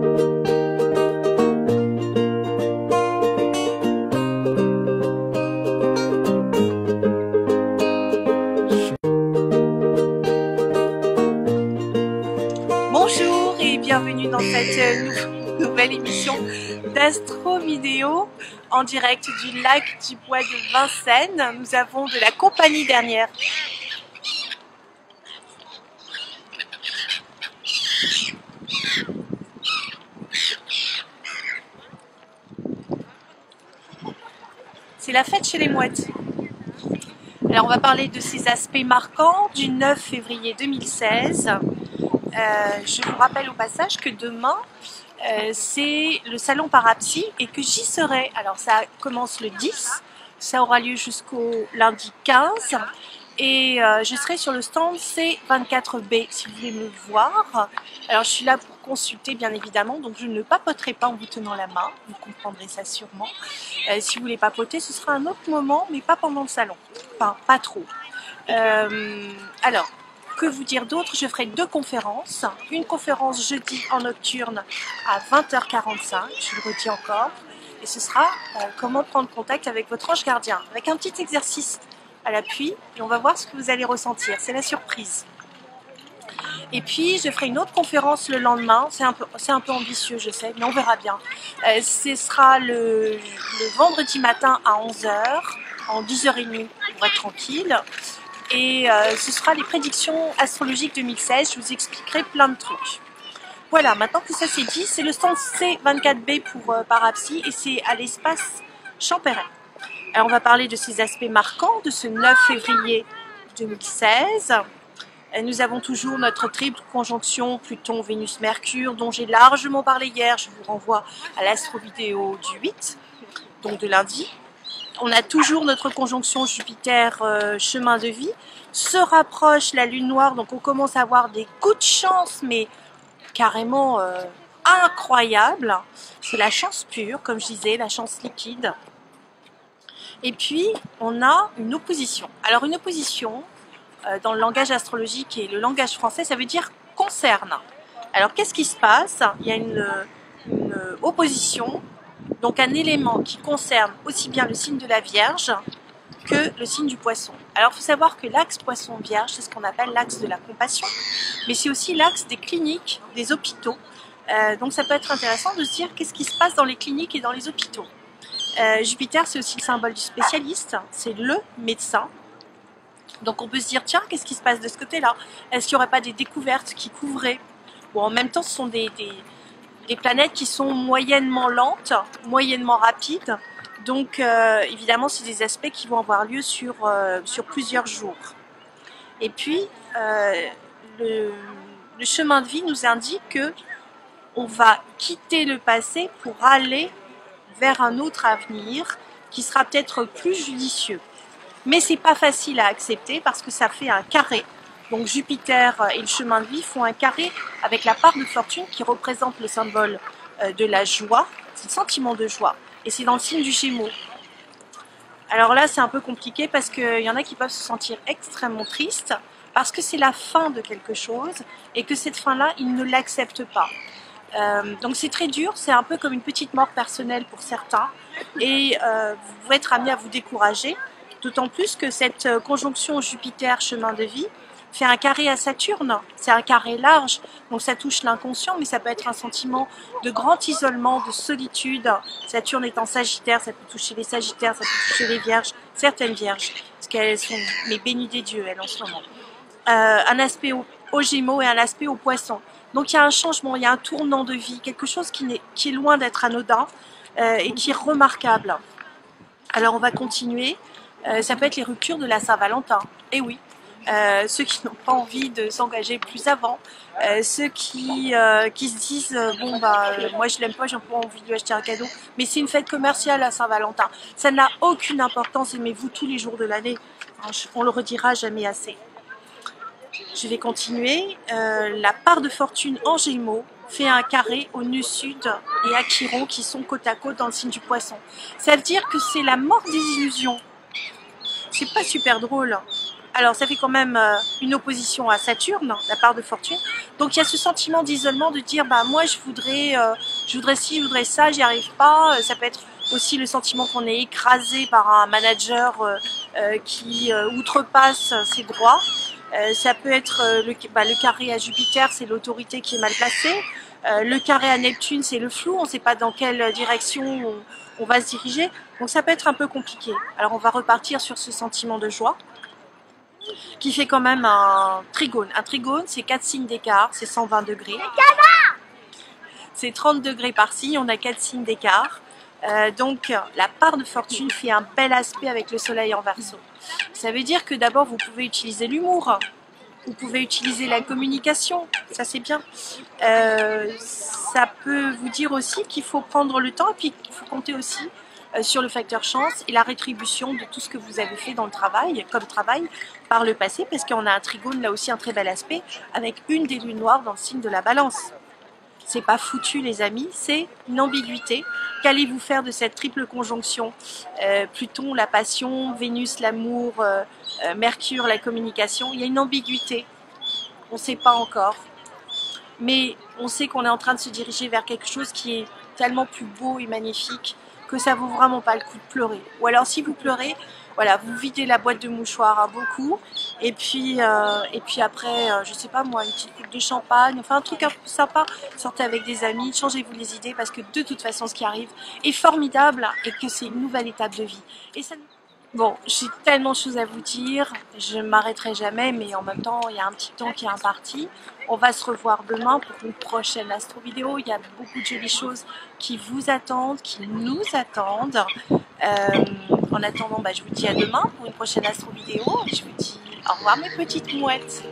Bonjour et bienvenue dans cette nouvelle émission d'Astro Vidéo en direct du lac du Bois de Vincennes. Nous avons de la compagnie dernière. C'est la fête chez les mouettes. Alors on va parler de ces aspects marquants du 9 février 2016. Je vous rappelle au passage que demain c'est le salon Parapsy et que j'y serai. Alors ça commence le 10, ça aura lieu jusqu'au lundi 15 et je serai sur le stand C24B si vous voulez me voir. Alors je suis là pour consulter bien évidemment, donc je ne papoterai pas en vous tenant la main, vous comprendrez ça sûrement. Si vous voulez papoter, ce sera un autre moment, mais pas pendant le salon, enfin pas trop. Alors, que vous dire d'autre? Je ferai deux conférences. Une conférence jeudi en nocturne à 20h45, je le redis encore, et ce sera comment prendre contact avec votre ange gardien, avec un petit exercice à l'appui, et on va voir ce que vous allez ressentir, c'est la surprise. Et puis je ferai une autre conférence le lendemain, c'est un peu ambitieux je sais, mais on verra bien. Ce sera le vendredi matin à 11h, en 10h30 pour être tranquille. Et ce sera les prédictions astrologiques 2016, je vous expliquerai plein de trucs. Voilà, maintenant que ça c'est dit, c'est le stand C24B pour Parapsy et c'est à l'espace Champéret. Alors on va parler de ces aspects marquants de ce 9 février 2016. Nous avons toujours notre triple conjonction Pluton-Vénus-Mercure dont j'ai largement parlé hier, je vous renvoie à l'astro vidéo du 8, donc de lundi. On a toujours notre conjonction Jupiter chemin de vie, se rapproche la lune noire, donc on commence à avoir des coups de chance, mais carrément incroyables. C'est la chance pure, comme je disais, la chance liquide. Et puis, on a une opposition. Alors une opposition, dans le langage astrologique et le langage français, ça veut dire concerne. Alors qu'est-ce qui se passe? Il y a une opposition. Donc un élément qui concerne aussi bien le signe de la Vierge que le signe du Poisson. Alors il faut savoir que l'axe Poisson-Vierge, c'est ce qu'on appelle l'axe de la compassion, mais c'est aussi l'axe des cliniques, des hôpitaux. Donc ça peut être intéressant de se dire qu'est-ce qui se passe dans les cliniques et dans les hôpitaux. Jupiter, c'est aussi le symbole du spécialiste, c'est le médecin. Donc on peut se dire, tiens, qu'est-ce qui se passe de ce côté-là? Est-ce qu'il n'y aurait pas des découvertes qui couvraient? Bon, en même temps, ce sont des planètes qui sont moyennement lentes, moyennement rapides, donc évidemment c'est des aspects qui vont avoir lieu sur plusieurs jours. Et puis le chemin de vie nous indique que on va quitter le passé pour aller vers un autre avenir qui sera peut-être plus judicieux. Mais c'est pas facile à accepter parce que ça fait un carré. Donc Jupiter et le chemin de vie font un carré avec la part de fortune qui représente le symbole de la joie, c'est le sentiment de joie, et c'est dans le signe du Gémeaux. Alors là c'est un peu compliqué parce qu'il y en a qui peuvent se sentir extrêmement tristes parce que c'est la fin de quelque chose et que cette fin-là, ils ne l'acceptent pas. Donc c'est très dur, c'est un peu comme une petite mort personnelle pour certains et vous pouvez être amené à vous décourager, d'autant plus que cette conjonction Jupiter chemin de vie fait un carré à Saturne, c'est un carré large, donc ça touche l'inconscient, mais ça peut être un sentiment de grand isolement, de solitude. Saturne est en Sagittaire, ça peut toucher les Sagittaires, ça peut toucher les Vierges, certaines Vierges, parce qu'elles sont mais bénies des dieux, elles en ce moment. Un aspect aux Gémeaux et un aspect aux Poissons. Donc il y a un changement, il y a un tournant de vie, quelque chose qui est loin d'être anodin et qui est remarquable. Alors on va continuer, ça peut être les ruptures de la Saint-Valentin, et oui. Ceux qui n'ont pas envie de s'engager plus avant, ceux qui se disent bon bah moi je l'aime pas, j'ai pas envie de lui acheter un cadeau, mais c'est une fête commerciale à Saint-Valentin, ça n'a aucune importance, aimez-vous tous les jours de l'année, on le redira jamais assez. Je vais continuer, la part de fortune en Gémeaux fait un carré au nœud sud et à Chiron qui sont côte à côte dans le signe du Poisson. Ça veut dire que c'est la mort des illusions. C'est pas super drôle. Alors ça fait quand même une opposition à Saturne, la part de fortune. Donc il y a ce sentiment d'isolement, de dire bah moi je voudrais ci, je voudrais ça, j'y arrive pas. Ça peut être aussi le sentiment qu'on est écrasé par un manager qui outrepasse ses droits. Ça peut être le carré à Jupiter, c'est l'autorité qui est mal placée. Le carré à Neptune, c'est le flou, on ne sait pas dans quelle direction on va se diriger. Donc ça peut être un peu compliqué. Alors on va repartir sur ce sentiment de joie qui fait quand même un trigone. Un trigone, c'est 4 signes d'écart, c'est 120 degrés. C'est 30 degrés par-ci, on a 4 signes d'écart. Donc la part de fortune fait un bel aspect avec le soleil en Verseau. Ça veut dire que d'abord vous pouvez utiliser l'humour, vous pouvez utiliser la communication, ça c'est bien. Ça peut vous dire aussi qu'il faut prendre le temps et puis qu'il faut compter aussi sur le facteur chance et la rétribution de tout ce que vous avez fait dans le travail, comme travail par le passé, parce qu'on a un trigone là aussi un très bel aspect avec une des lunes noires dans le signe de la Balance. C'est pas foutu les amis, c'est une ambiguïté. Qu'allez-vous faire de cette triple conjonction Pluton, la passion, Vénus, l'amour, Mercure, la communication. Il y a une ambiguïté, on ne sait pas encore. Mais on sait qu'on est en train de se diriger vers quelque chose qui est tellement plus beau et magnifique que ça vaut vraiment pas le coup de pleurer. Ou alors si vous pleurez, voilà, vous videz la boîte de mouchoirs un bon coup, et puis après, je sais pas moi, une petite coupe de champagne, enfin un truc un peu sympa, sortez avec des amis, changez-vous les idées, parce que de toute façon ce qui arrive est formidable et que c'est une nouvelle étape de vie. Et ça... Bon, j'ai tellement de choses à vous dire, je ne m'arrêterai jamais, mais en même temps, il y a un petit temps qui est imparti. On va se revoir demain pour une prochaine astro vidéo. Il y a beaucoup de jolies choses qui vous attendent, qui nous attendent. En attendant, je vous dis à demain pour une prochaine astro vidéo. Et je vous dis au revoir mes petites mouettes.